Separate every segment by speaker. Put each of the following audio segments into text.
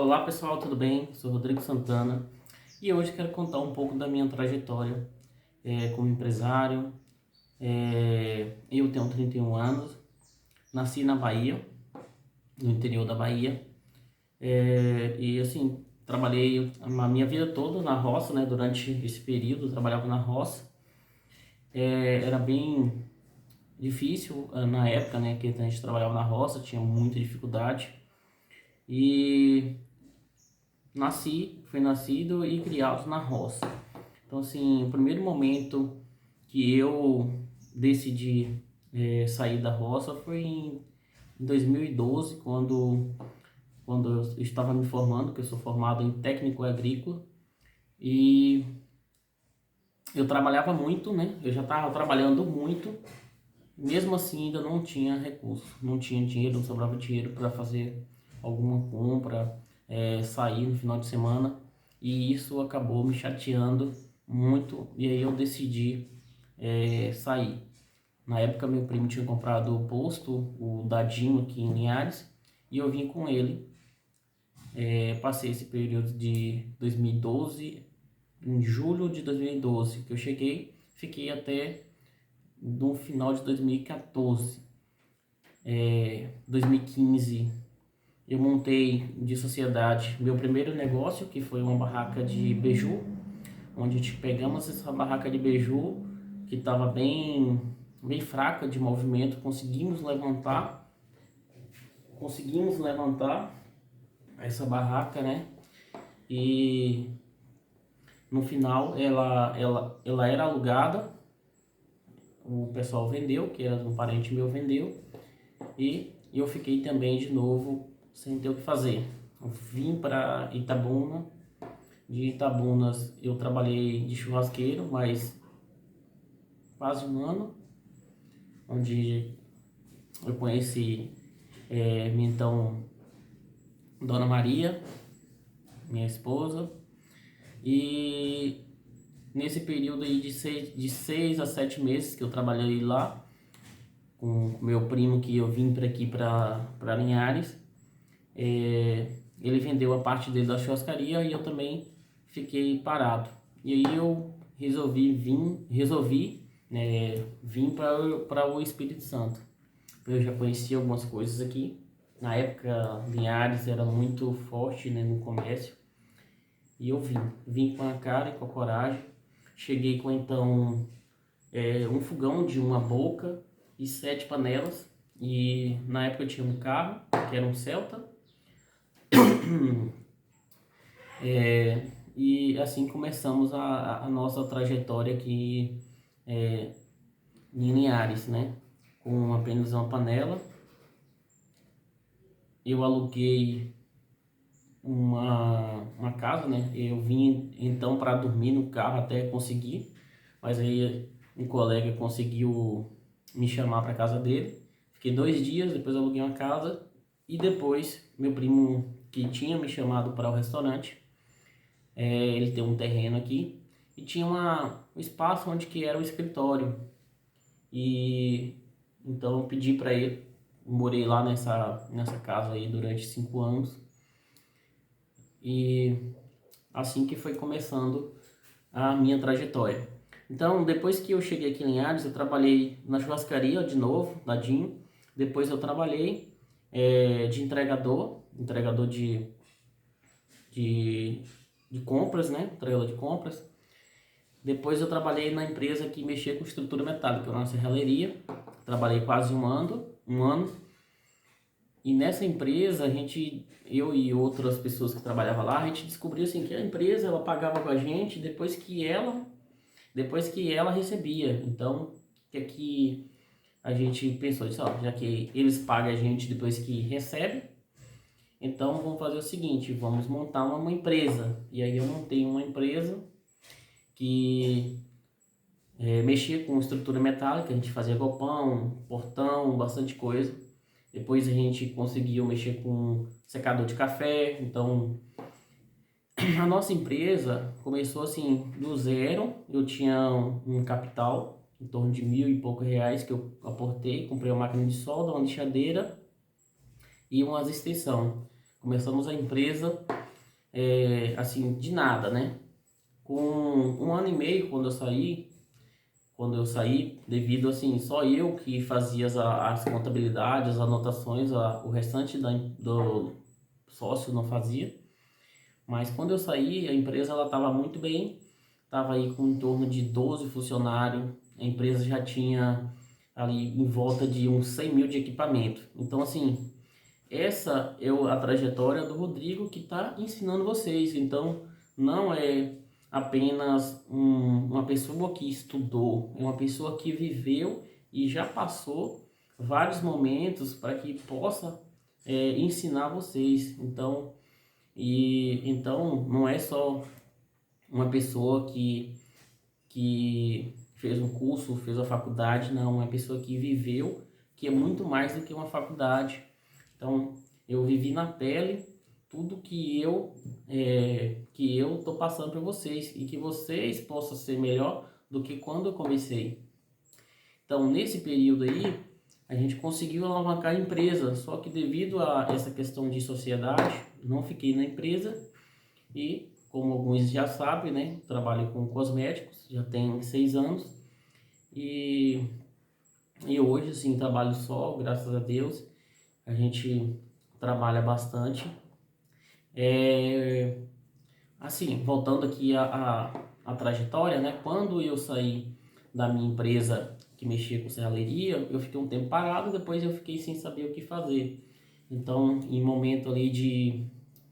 Speaker 1: Olá pessoal, tudo bem? Sou Rodrigo Santana e hoje quero contar um pouco da minha trajetória como empresário. Eu tenho 31 anos, nasci na Bahia, no interior da Bahia, e assim, trabalhei a minha vida toda na roça, né? Durante esse período eu trabalhava na roça. Era bem difícil na época, né, que a gente trabalhava na roça, tinha muita dificuldade. E fui nascido e criado na roça. Então, assim, o primeiro momento que eu decidi sair da roça foi em 2012, quando eu estava me formando, que eu sou formado em técnico agrícola, e eu trabalhava muito, né? Eu já estava trabalhando muito, mesmo assim ainda não tinha recurso, não tinha dinheiro, não sobrava dinheiro para fazer alguma compra, sair no final de semana, e isso acabou me chateando muito, e aí eu decidi sair. Na época meu primo tinha comprado o posto, o Dadinho aqui em Linhares, e eu vim com ele. Passei esse período de 2012, em julho de 2012 que eu cheguei, fiquei até no final de 2014. 2015 eu montei de sociedade meu primeiro negócio, que foi uma barraca de beiju, onde a gente pegamos essa barraca de beiju, que estava bem fraca de movimento, conseguimos levantar essa barraca, né? E no final ela era alugada, o pessoal vendeu, que era um parente meu vendeu, e eu fiquei também de novo sem ter o que fazer. Eu vim para Itabuna, de Itabunas eu trabalhei de churrasqueiro, mas quase um ano, onde eu conheci minha então Dona Maria, minha esposa, e nesse período aí de seis a 7 meses que eu trabalhei lá, com meu primo, que eu vim para aqui para Linhares, ele vendeu a parte dele da churrascaria e eu também fiquei parado. E aí eu resolvi vir para o Espírito Santo. Eu já conhecia algumas coisas aqui. Na época, Linhares era muito forte, né, no comércio. E eu vim com a cara e com a coragem. Cheguei com então um fogão de uma boca e 7 panelas. E na época eu tinha um carro, que era um Celta. E assim começamos a nossa trajetória aqui em Linhares, né? Com apenas uma panela. Eu aluguei uma casa, né? Eu vim então para dormir no carro até conseguir, mas aí um colega conseguiu me chamar para casa dele. Fiquei 2 dias, depois aluguei uma casa e depois meu primo que tinha me chamado para o restaurante, ele tem um terreno aqui e tinha um espaço onde que era o escritório, e então eu pedi para ele, morei lá nessa casa aí durante 5 anos. E assim que foi começando a minha trajetória. Então, depois que eu cheguei aqui em Linhares, eu trabalhei na churrascaria de novo, Dadinho. Depois eu trabalhei de entregador de, de compras, né? Entregador de compras. Depois eu trabalhei na empresa que mexia com estrutura metálica, na serralheria. Trabalhei quase um ano. E nessa empresa, eu e outras pessoas que trabalhavam lá, a gente descobriu assim que a empresa ela pagava com a gente depois que ela recebia. Então, o que é que a gente pensou? Disse, ó, já que eles pagam a gente depois que recebe, então vamos fazer o seguinte, vamos montar uma empresa. E aí eu montei uma empresa que mexia com estrutura metálica, a gente fazia galpão, portão, bastante coisa. Depois a gente conseguiu mexer com secador de café. Então a nossa empresa começou assim do zero. Eu tinha um capital em torno de mil e poucos reais que eu aportei. Comprei uma máquina de solda, uma lixadeira e umas extensão. Começamos a empresa assim, de nada, né? Com 1 ano e meio, quando eu saí, devido assim, só eu que fazia as contabilidades, as anotações, o restante do sócio não fazia. Mas quando eu saí, a empresa ela estava muito bem, estava aí com em torno de 12 funcionários, a empresa já tinha ali em volta de uns 100 mil de equipamento. Então, assim, essa é a trajetória do Rodrigo que está ensinando vocês. Então, não é apenas uma pessoa que estudou, é uma pessoa que viveu e já passou vários momentos para que possa ensinar vocês. Então, não é só uma pessoa que fez um curso, fez a faculdade, não, é uma pessoa que viveu, que é muito mais do que uma faculdade. Então, eu vivi na pele tudo que eu tô passando para vocês e que vocês possam ser melhor do que quando eu comecei. Então, nesse período aí, a gente conseguiu alavancar a empresa, só que devido a essa questão de sociedade, não fiquei na empresa e, como alguns já sabem, né, trabalho com cosméticos, já tem 6 anos e, e hoje, assim, trabalho só, graças a Deus. A gente trabalha bastante. É, assim, voltando aqui a trajetória, né? Quando eu saí da minha empresa que mexia com serralheria, eu fiquei um tempo parado, depois eu fiquei sem saber o que fazer. Então, em momento ali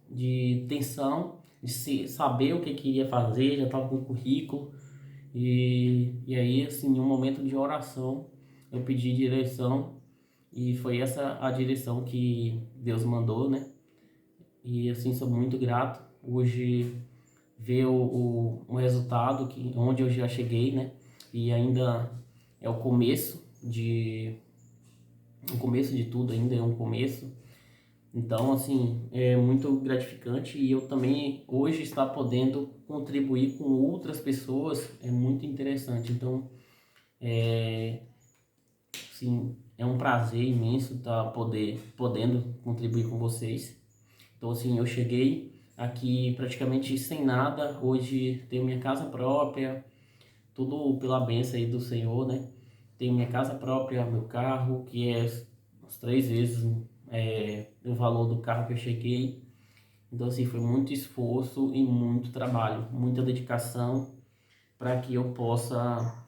Speaker 1: de tensão, de saber o que queria fazer, já estava com o currículo, e aí, assim, em um momento de oração, eu pedi direção, e foi essa a direção que Deus mandou, né? E assim, sou muito grato. Hoje, ver o resultado onde eu já cheguei, né? E ainda é o começo de tudo ainda é um começo. Então, assim, é muito gratificante e eu também hoje estar podendo contribuir com outras pessoas é muito interessante. Então, sim, é um prazer imenso estar podendo contribuir com vocês. Então, assim, eu cheguei aqui praticamente sem nada. Hoje tenho minha casa própria, tudo pela bênção aí do Senhor, né? Tenho minha casa própria, meu carro, que é umas 3 vezes o valor do carro que eu cheguei. Então, assim, foi muito esforço e muito trabalho, muita dedicação para que eu possa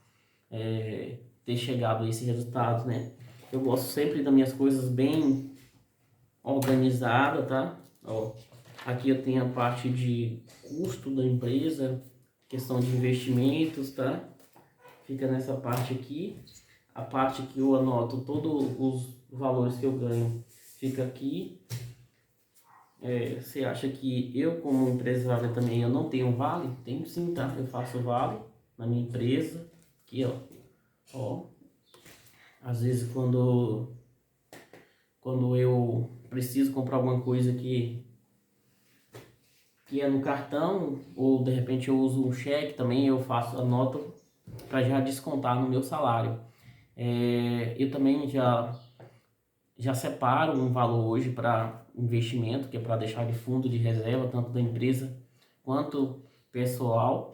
Speaker 1: ter chegado a esse resultado, né? Eu gosto sempre das minhas coisas bem organizadas, tá? Ó, aqui eu tenho a parte de custo da empresa, questão de investimentos, tá? Fica nessa parte aqui. A parte que eu anoto todos os valores que eu ganho fica aqui. Você acha que eu, como empresário também, eu não tenho vale? Tenho sim, tá? Eu faço vale na minha empresa. Aqui, ó. Às vezes quando eu preciso comprar alguma coisa que é no cartão, ou de repente eu uso um cheque também, eu anoto para já descontar no meu salário. Eu também já separo um valor hoje para investimento, que é para deixar de fundo de reserva, tanto da empresa quanto pessoal,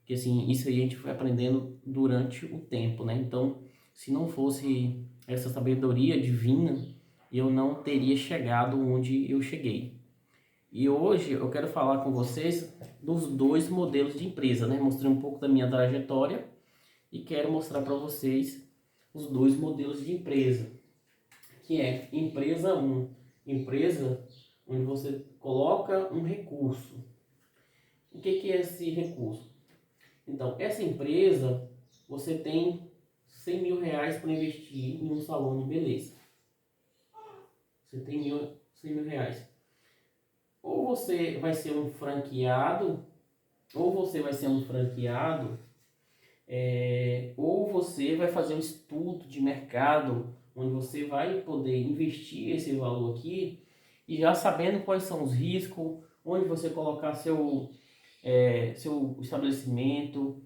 Speaker 1: que assim, isso aí a gente foi aprendendo durante o tempo, né? Então, se não fosse essa sabedoria divina, eu não teria chegado onde eu cheguei. E hoje eu quero falar com vocês dos 2 modelos de empresa, né? Mostrei um pouco da minha trajetória e quero mostrar para vocês os 2 modelos de empresa, que é empresa 1, empresa onde você coloca um recurso. O que é esse recurso? Então, essa empresa, você tem 100 mil reais para investir em um salão de beleza. Você tem 100 mil reais. Ou você vai ser um franqueado, ou você vai ser um franqueado, ou você vai fazer um estudo de mercado, onde você vai poder investir esse valor aqui, e já sabendo quais são os riscos, onde você colocar seu estabelecimento.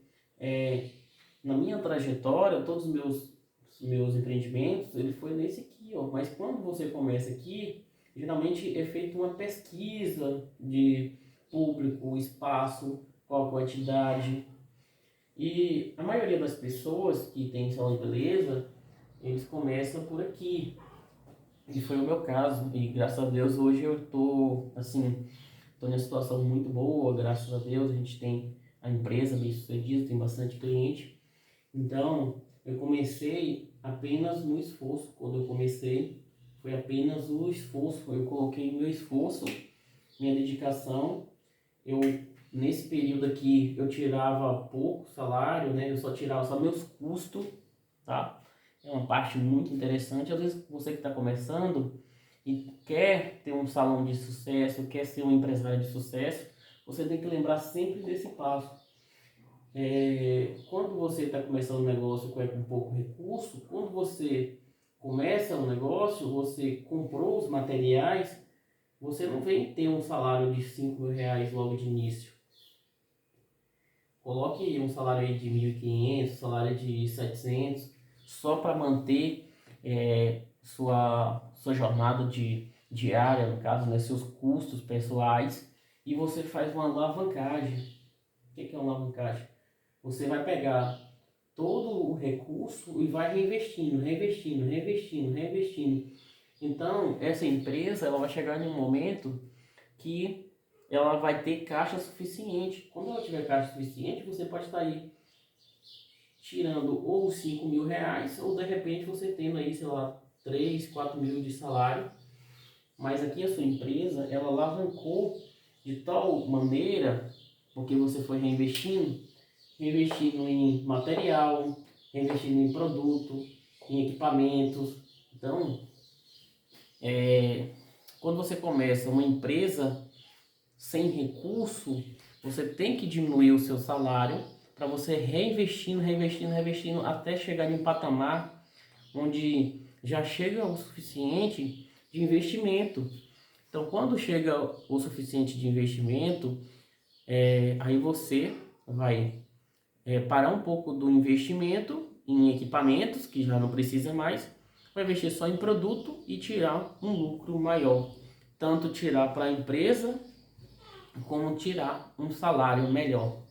Speaker 1: Na minha trajetória, todos os meus empreendimentos, ele foi nesse aqui, ó. Mas quando você começa aqui, geralmente é feita uma pesquisa de público, espaço, qual a quantidade. E a maioria das pessoas que tem salão de beleza, eles começam por aqui. E foi o meu caso. E graças a Deus hoje eu tô assim, tô numa situação muito boa, graças a Deus. A gente tem a empresa bem sucedida, tem bastante cliente. Então, eu comecei apenas no esforço. Quando eu comecei, foi apenas o esforço. Eu coloquei meu esforço, minha dedicação. Eu, nesse período aqui, eu tirava pouco salário, né? Eu só tirava só meus custos, tá? É uma parte muito interessante. Às vezes, você que está começando e quer ter um salão de sucesso, quer ser um empresário de sucesso, você tem que lembrar sempre desse passo. Quando você está começando um negócio com pouco recurso, quando você começa um negócio, você comprou os materiais, você não vem ter um salário de R$ 5.000 logo de início. Coloque um salário aí de 1.500, salário de 700, só para manter sua jornada diária, no caso, né, seus custos pessoais, e você faz uma alavancagem. O que é uma alavancagem? Você vai pegar todo o recurso e vai reinvestindo, reinvestindo, reinvestindo, reinvestindo. Então, essa empresa ela vai chegar em um momento que ela vai ter caixa suficiente. Quando ela tiver caixa suficiente, você pode estar aí tirando ou os R$ 5.000, ou de repente você tendo aí, sei lá, 3, 4 mil de salário. Mas aqui a sua empresa, ela alavancou de tal maneira, porque você foi reinvestindo, reinvestindo em material, reinvestindo em produto, em equipamentos. Então, quando você começa uma empresa sem recurso, você tem que diminuir o seu salário para você reinvestindo, reinvestindo, reinvestindo até chegar em um patamar onde já chega o suficiente de investimento. Então, quando chega o suficiente de investimento, aí você vai parar um pouco do investimento em equipamentos, que já não precisa mais, vai investir só em produto e tirar um lucro maior. Tanto tirar para a empresa, como tirar um salário melhor.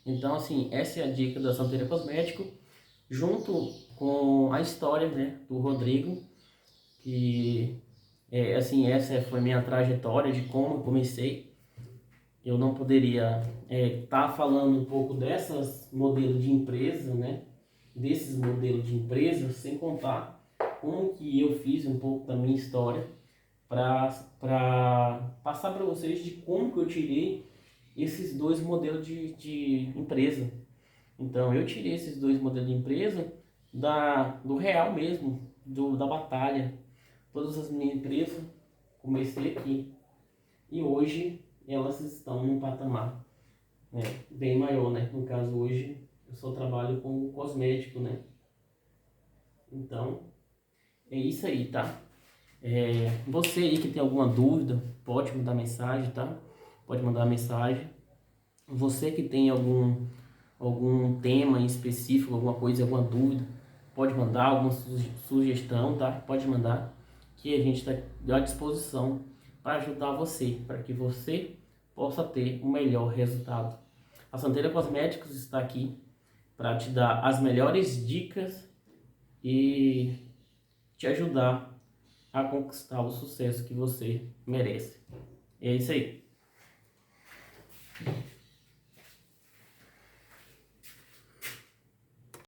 Speaker 1: Então, assim, essa é a dica da Santeria Cosmético, junto com a história, né, do Rodrigo, que assim, essa foi minha trajetória de como eu comecei. Eu não poderia tá falando um pouco dessas modelos de empresa, né, desses modelos de empresa, sem contar como que eu fiz um pouco da minha história para passar para vocês de como que eu tirei esses dois modelos de empresa. Então, eu tirei esses dois modelos de empresa do real mesmo, da batalha. Todas as minhas empresas, comecei aqui. E hoje, elas estão num patamar, né, bem maior, né? No caso, hoje, eu só trabalho com cosmético, né? Então, é isso aí, tá? Você aí que tem alguma dúvida, pode mandar mensagem, tá? Pode mandar mensagem. Você que tem algum tema em específico, alguma coisa, alguma dúvida, pode mandar alguma sugestão, tá? Pode mandar, que a gente está à disposição para ajudar você, para que você possa ter o melhor resultado. A Santeira Cosméticos está aqui para te dar as melhores dicas e te ajudar a conquistar o sucesso que você merece. É isso aí.